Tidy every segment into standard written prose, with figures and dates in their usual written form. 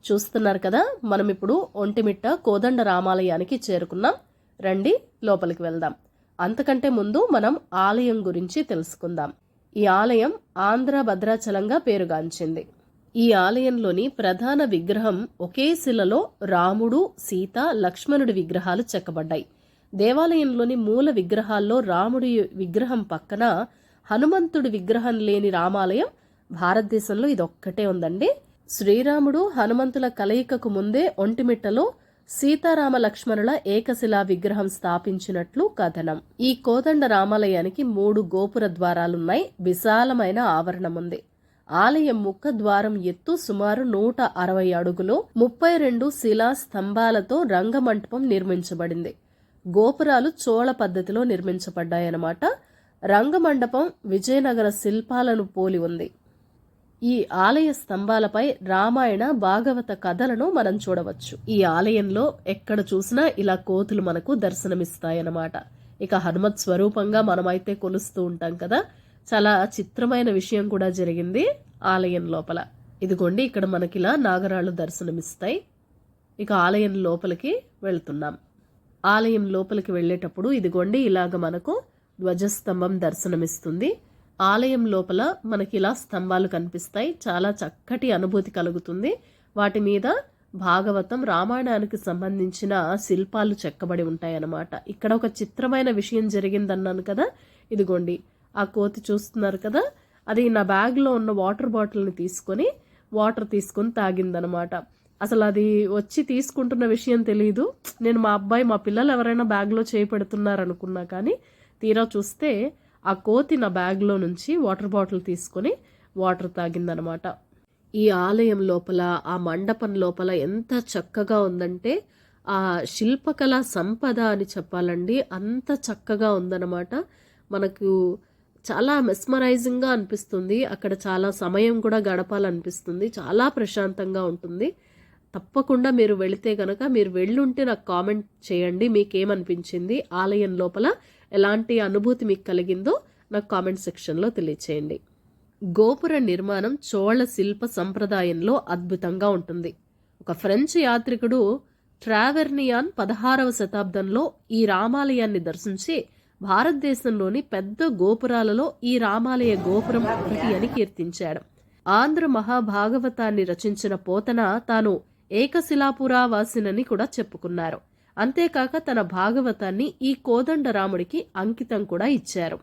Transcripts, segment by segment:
చూస్తున్నారు కదా, మనం ఇప్పుడు ఒంటిమిట్ట కోదండ రామాలయానికి చేరుకున్నాం. రండి లోపలికి వెళ్దాం. అంతకంటే ముందు మనం ఆలయం గురించి తెలుసుకుందాం. ఈ ఆలయం ఆంధ్ర భద్రాచలంగా పేరుగాంచింది. ఈ ఆలయంలోని ప్రధాన విగ్రహం ఒకే శిలలో రాముడు, సీత, లక్ష్మణుడి విగ్రహాలు చెక్కబడ్డాయి. దేవాలయంలోని మూల విగ్రహాల్లో రాముడి విగ్రహం పక్కన హనుమంతుడి విగ్రహం లేని రామాలయం భారతదేశంలో ఇదొక్కటే ఉందండి. శ్రీరాముడు హనుమంతుల కలయికకు ముందే ఒంటిమిట్టలో సీతారామ లక్ష్మణుల ఏకశిలా విగ్రహం స్థాపించినట్లు కథనం. ఈ కోదండ రామాలయానికి 3 గోపుర ద్వారాలున్నాయి. విశాలమైన ఆవరణం ఉంది. ఆలయం ముఖ ద్వారం ఎత్తు సుమారు 160 అడుగులు. 32 శిలా స్తంభాలతో రంగమంటపం నిర్మించబడింది. గోపురాలు చోళ పద్ధతిలో నిర్మించబడ్డాయన్నమాట. రంగమండపం విజయనగర శిల్పాలను పోలి ఉంది. ఈ ఆలయ స్తంభాలపై రామాయణ భాగవత కథలను మనం చూడవచ్చు. ఈ ఆలయంలో ఎక్కడ చూసినా ఇలా కోతులు మనకు దర్శనమిస్తాయన్నమాట. ఇక హనుమత్ స్వరూపంగా మనమైతే కొలుస్తూ ఉంటాం కదా. చాలా చిత్రమైన విషయం కూడా జరిగింది ఆలయం లోపల. ఇదిగోండి, ఇక్కడ మనకి ఇలా నాగరాళ్ళు దర్శనమిస్తాయి. ఇక ఆలయం లోపలికి వెళ్తున్నాం. ఆలయం లోపలికి వెళ్ళేటప్పుడు ఇదిగోండి ఇలాగ మనకు ధ్వజస్తంభం దర్శనమిస్తుంది. ఆలయం లోపల మనకి ఇలా స్తంభాలు కనిపిస్తాయి. చాలా చక్కటి అనుభూతి కలుగుతుంది. వాటి మీద భాగవతం, రామాయణానికి సంబంధించిన శిల్పాలు చెక్కబడి ఉంటాయన్నమాట. ఇక్కడ ఒక చిత్రమైన విషయం జరిగిందన్నాను కదా. ఇదిగోండి ఆ కోతి చూస్తున్నారు కదా, అది నా బ్యాగ్లో ఉన్న వాటర్ బాటిల్ని తీసుకొని తాగిందనమాట. అసలు అది వచ్చి తీసుకుంటున్న విషయం తెలియదు. నేను మా అబ్బాయి, మా పిల్లలు ఎవరైనా బ్యాగ్లో చేయి పెడుతున్నారనుకున్నా, కానీ తీరా చూస్తే ఆ కోతి నా బ్యాగ్లో నుంచి వాటర్ బాటిల్ తీసుకొని వాటర్ తాగిందనమాట. ఈ ఆలయం లోపల, ఆ మండపం లోపల ఎంత చక్కగా ఉందంటే ఆ శిల్పకళా సంపద అని చెప్పాలండి. అంత చక్కగా ఉందన్నమాట. మనకు చాలా మెస్మరైజింగ్గా అనిపిస్తుంది. అక్కడ చాలా సమయం కూడా గడపాలనిపిస్తుంది. చాలా ప్రశాంతంగా ఉంటుంది. తప్పకుండా మీరు వెళితే కనుక, మీరు వెళ్ళుంటే నాకు కామెంట్ చేయండి. మీకేమనిపించింది, ఆలయం లోపల ఎలాంటి అనుభూతి మీకు కలిగిందో నాకు కామెంట్ సెక్షన్లో తెలియచేయండి. గోపుర నిర్మాణం చోళ శిల్ప సంప్రదాయంలో అద్భుతంగా ఉంటుంది. ఒక ఫ్రెంచ్ యాత్రికుడు ట్రావెర్నియాన్ 16వ శతాబ్దంలో ఈ రామాలయాన్ని దర్శించి భారతదేశంలోని పెద్ద గోపురాలలో ఈ రామాలయ గోపురం ఒకటి అని కీర్తించాడు. ఆంధ్ర మహాభాగవతాన్ని రచించిన పోతన తాను ఏకశిలాపురావాసినని కూడా చెప్పుకున్నారు. అంతేకాక తన భాగవతాన్ని ఈ కోదండరాముడికి అంకితం కూడా ఇచ్చారు.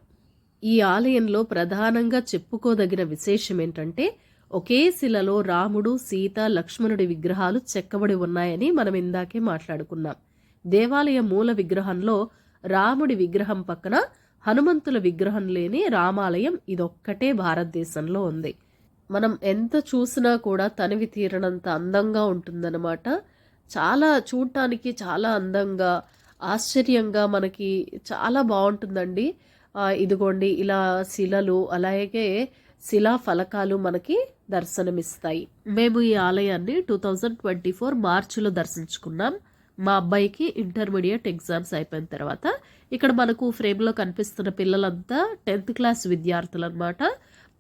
ఈ ఆలయంలో ప్రధానంగా చెప్పుకోదగిన విశేషం ఏంటంటే, ఒకే శిలలో రాముడు, సీత, లక్ష్మణుడి విగ్రహాలు చెక్కబడి ఉన్నాయని మనం ఇందాకే మాట్లాడుకున్నాం. దేవాలయ మూల విగ్రహంలో రాముడి విగ్రహం పక్కన హనుమంతుల విగ్రహం లేని రామాలయం ఇదొక్కటే భారతదేశంలో ఉంది. మనం ఎంత చూసినా కూడా తనివి తీరనంత అందంగా ఉంటుందన్నమాట. చాలా చూడటానికి చాలా అందంగా, ఆశ్చర్యంగా, మనకి చాలా బాగుంటుందండి. ఇదిగోండి ఇలా శిలలు, అలాగే శిలా ఫలకాలు మనకి దర్శనమిస్తాయి. మేము ఈ ఆలయాన్ని 2024 మార్చిలో దర్శించుకున్నాం. మా అబ్బాయికి ఇంటర్మీడియట్ ఎగ్జామ్స్ అయిపోయిన తర్వాత. ఇక్కడ మనకు ఫ్రేమ్లో కనిపిస్తున్న పిల్లలంతా 10th క్లాస్ విద్యార్థులు అనమాట.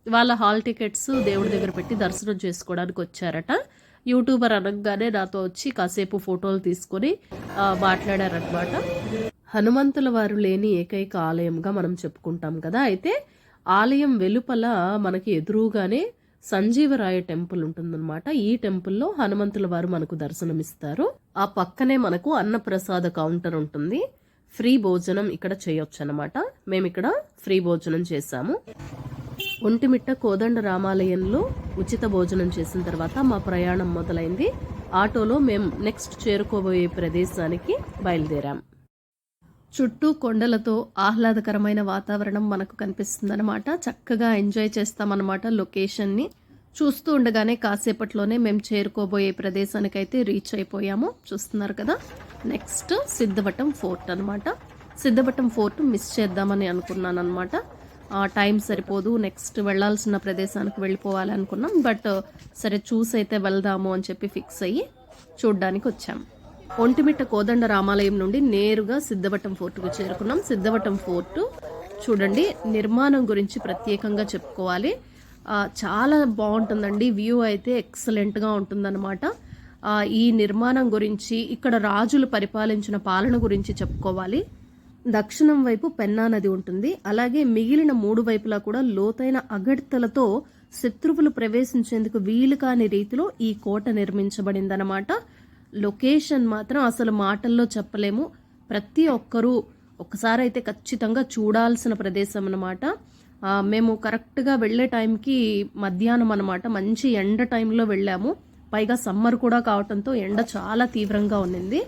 వాళ్ళ హాల్ టికెట్స్ దేవుడి దగ్గర పెట్టి దర్శనం చేసుకోవడానికి వచ్చారట. యూట్యూబర్ అనగానే నాతో వచ్చి కాసేపు ఫోటోలు తీసుకొని మాట్లాడారనమాట. హనుమంతుల వారు లేని ఏకైక ఆలయంగా మనం చెప్పుకుంటాం కదా. అయితే ఆలయం వెలుపల మనకి ఎదురుగానే సంజీవరాయ టెంపుల్ ఉంటుందన్నమాట. ఈ టెంపుల్లో హనుమంతుల వారు మనకు దర్శనమిస్తారు. ఆ పక్కనే మనకు అన్నప్రసాద కౌంటర్ ఉంటుంది. ఫ్రీ భోజనం ఇక్కడ చేయొచ్చు అనమాట. మేము ఇక్కడ ఫ్రీ భోజనం చేశాము. ఒంటిమిట్ట కోదండ రామాలయంలో ఉచిత భోజనం చేసిన తర్వాత మా ప్రయాణం మొదలైంది. ఆటోలో మేము నెక్స్ట్ చేరుకోబోయే ప్రదేశానికి బయలుదేరాం. చుట్టూ కొండలతో ఆహ్లాదకరమైన వాతావరణం మనకు కనిపిస్తుందన్నమాట. చక్కగా ఎంజాయ్ చేస్తామన్నమాట లొకేషన్ని. చూస్తూ ఉండగానే కాసేపట్లోనే మేము చేరుకోబోయే ప్రదేశానికైతే రీచ్ అయిపోయాము. చూస్తున్నారు కదా, నెక్స్ట్ సిద్ధవటం ఫోర్ట్ అనమాట. సిద్ధవటం ఫోర్ట్ మిస్ చేద్దామని అనుకున్నాను అనమాట. టైం సరిపోదు, నెక్స్ట్ వెళ్లాల్సిన ప్రదేశానికి వెళ్ళిపోవాలి అనుకున్నాం. బట్ సరే చూసి అయితే వెళ్దాము అని చెప్పి ఫిక్స్ అయ్యి చూడ్డానికి వచ్చాం. ఒంటిమిట్ట కోదండ రామాలయం నుండి నేరుగా సిద్ధవటం ఫోర్టుకు చేరుకున్నాం. సిద్ధవటం ఫోర్టు చూడండి, నిర్మాణం గురించి ప్రత్యేకంగా చెప్పుకోవాలి. చాలా బాగుంటుందండి. వ్యూ అయితే ఎక్సలెంట్గా ఉంటుందన్నమాట. ఈ నిర్మాణం గురించి, ఇక్కడ రాజులు పరిపాలించిన పాలన గురించి చెప్పుకోవాలి. దక్షిణం వైపు పెన్నా నది ఉంటుంది. అలాగే మిగిలిన 3 వైపులా కూడా లోతైన అగడ్తలతో శత్రువులు ప్రవేశించేందుకు వీలు కాని రీతిలో ఈ కోట నిర్మించబడిందన్నమాట. లొకేషన్ మాత్రం అసలు మాటల్లో చెప్పలేము. ప్రతి ఒక్కరూ ఒకసారి అయితే ఖచ్చితంగా చూడాల్సిన ప్రదేశం అన్నమాట. మేము కరెక్ట్గా వెళ్ళే టైంకి మధ్యాహ్నం అన్నమాట. మంచి ఎండ టైంలో వెళ్ళాము. పైగా సమ్మర్ కూడా కావటంతో ఎండ చాలా తీవ్రంగా ఉన్నింది.